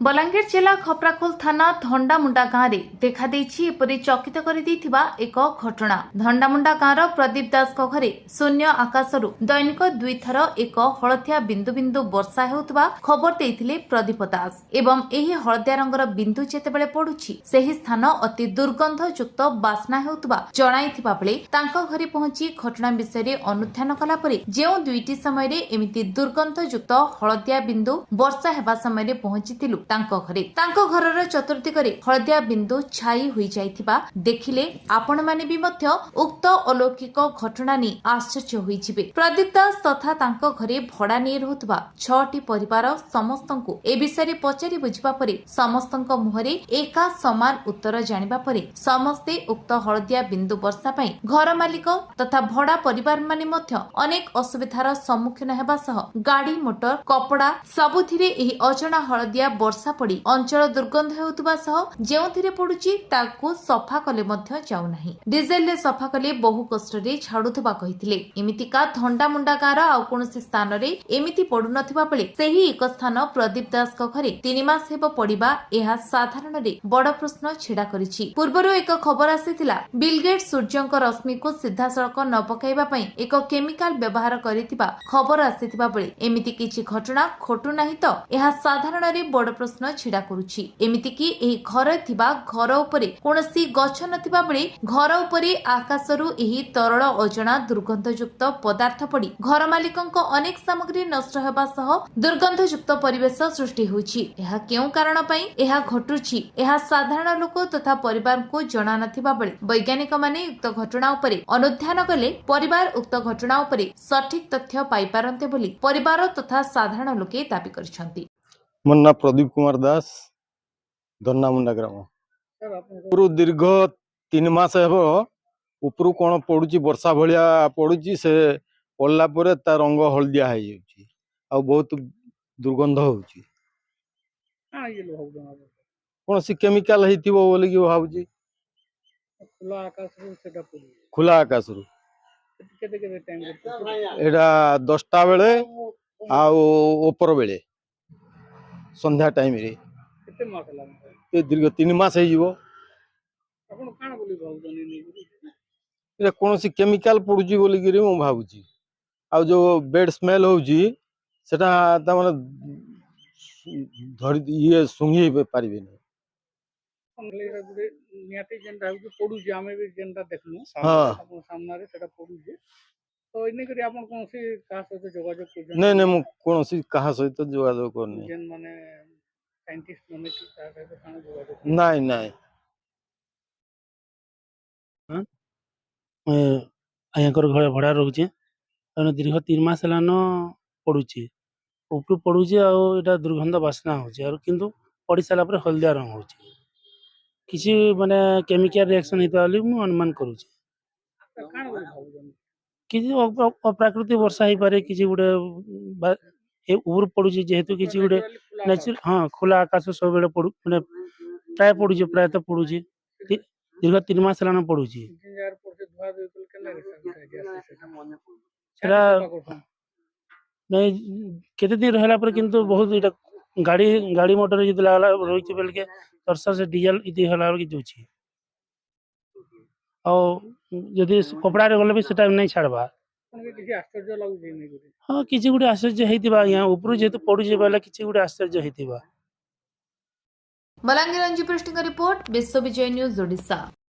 बलांगीर जिला खपराखोल थाना धंडामुंडा गांव में देखा एपरी चकित कर एक घटना। धंडामुंडा गांव प्रदीप दास घरे शून्य आकाशरू दैनिक दुईथर एक हलदिया बिंदु बिंदु वर्षा होउतबा खबर देइथिले प्रदीप दास एवं एही हलदिया रंगर बिंदु जेतेबेले पड़ुछि सेही स्थान अति दुर्गंधयुक्त बास्ना होउतबा जणाइथिबा बेले तांको घरे पहुंची घटना विषय अनुध्यान कला परे जेउ दुईटी समय रे एमिति दुर्गंधयुक्त हलदिया बिंदु वर्षा हेबा समय रे पहुंचिथिलु तांको घरर चतुर्दिगरे हलदिया बिंदु छाई होई जाइथिबा देखिले आपण माने भी मध्य उक्त अलौकिक घटना नि आश्चर्य होई जिवे। प्रदीप दास तथा तांको घरे भड़ा नै रहउतबा 6टी परिवार समस्तंकु ए विषय पचारि बुझिबा परे समस्तंक मुहरे एका समान उत्तर जानिबा परे समस्ते उक्त हलदिया बिंदु वर्षा पई घर मालिक तथा भड़ा परिवार माने मध्य अनेक असुविधार सम्मुखीन हेबा सह गाड़ी मोटर कपड़ा सबुथिरे एही अजणा हलदिया वर्षा पड़ी अंचल दुर्गंध हेउतबा सह जेउथिरे पडुची ताकू सफा कले मध्य जाउ नाही। डिजेल रे सफा कले बहु कष्ट रे छाडुथबा कहिथिले। एमितिका धंडामुंडा गाँर आउ कोनोसी स्थान रे एमिति पडु नथिबा बेले सेही एक स्थान प्रदीप दास को घरे 3 मास हेब पडिबा एहा साधारण रे बड़ प्रश्न छिडा करिछि। पूर्वरु एक खबर आसीथिला बिल गेट सूर्यंक रश्मि को सीधा सड़क न पकाइबा पई एक केमिकल व्यवहार करितिबा खबर आसीथिबा बेले एमिति किछि घटना खोटु नाही तो एहा साधारण रे बड़ प्रश्न छिड़ा करुछि। एमिति कि एही घर थिबा घर उपरे कोनोसी गछ नथिबा बेले घर उपरे आकाशरू एही तरल अजणा दुर्गंधयुक्त पदार्थ पड़ी घर मालिकंक अनेक सामग्री नष्ट हेबा सह दुर्गंधयुक्त परिवेश सृष्टि होछि। एहा केउ कारण पई एहा घटुछि एहा साधारण लोक तथा परिवार को जणा नथिबा बेले वैज्ञानिक माने उक्त घटना उपरे अनुध्यान कले परिवार उक्त घटना उपरे सठिक तथ्य पाई पारन्ते बोली परिवार तथा साधारण लोके दाबी करिसंती। मोर ना प्रदीप कुमार दास धन्नामुंडा ग्राम पूरा दीर्घ 3 मास हेब उपरू कौन पड़ुची वर्षा भलिया पड़ुची से पड़ला परे ता रंग हलदिया हो जाउची आ बहुत दुर्गंध होउची कौन सी केमिकल हेतिबो बोली कि भाबुची खुला आकाश रु एडा 10टा बेले आ ऊपर बेले संध्या टाइम रे दीर्घ 3 मास कौन सी केमिकल पड़ुची बोली कि मु भाबुची आ जो बेड स्मेल होउची सेटा ता माने धरि ये सुंगी पारिबे नै नियाती जेनटा होउची पडुची आमे भी जेनटा देखनु सामने सामने रे सेटा पडुची तो इने करी आपन कोन सी का सहित जोगाजोग करजन नै नै मु कोन सी कहा सहित जोगाजोग करनी जेन माने साइंटिस्ट माने की का सहित खाना जोगाजोग नाइ नाइ आयकर घर भड़ा रोचे दीर्घ 3 मास हेलान पड़ुची उपरू पड़ुची आ दुर्गंध बास्ना हो किंतु पड़ सारा पर हलदिया रंग हो किसी माने केमिकल रिएक्शन होता अनुमान करुचे किसी अप्राकृतिक वर्षा हो पारे किसी गोटे उपर पड़ुची जेहेतु किसी गोटे नेचुरल हाँ खुला आकाश सब पड़ू मैंने प्राय पड़ुचे प्रायतः पड़ुची दीर्घ 3 मास हेलान पड़ुची नहीं केते दिन रहला पर किंतु बहुत इटा गाड़ी मोटर जति लागला रोइचे बेल के तरसा से डीजल इति हला के जोची आ यदि कपड़ा रे गले भी सेटा नहीं छाड़बा आश्चर्य लागुची नै करी हाँ किछि गुटे आश्चर्य हेतिबा यहाँ ऊपर जेतु पडुचे बेला किछि गुटे आश्चर्य हेतिबा। बलांगीर अंजू पृष्ठ रिपोर्ट विश्व विजय न्यूज ओडिशा।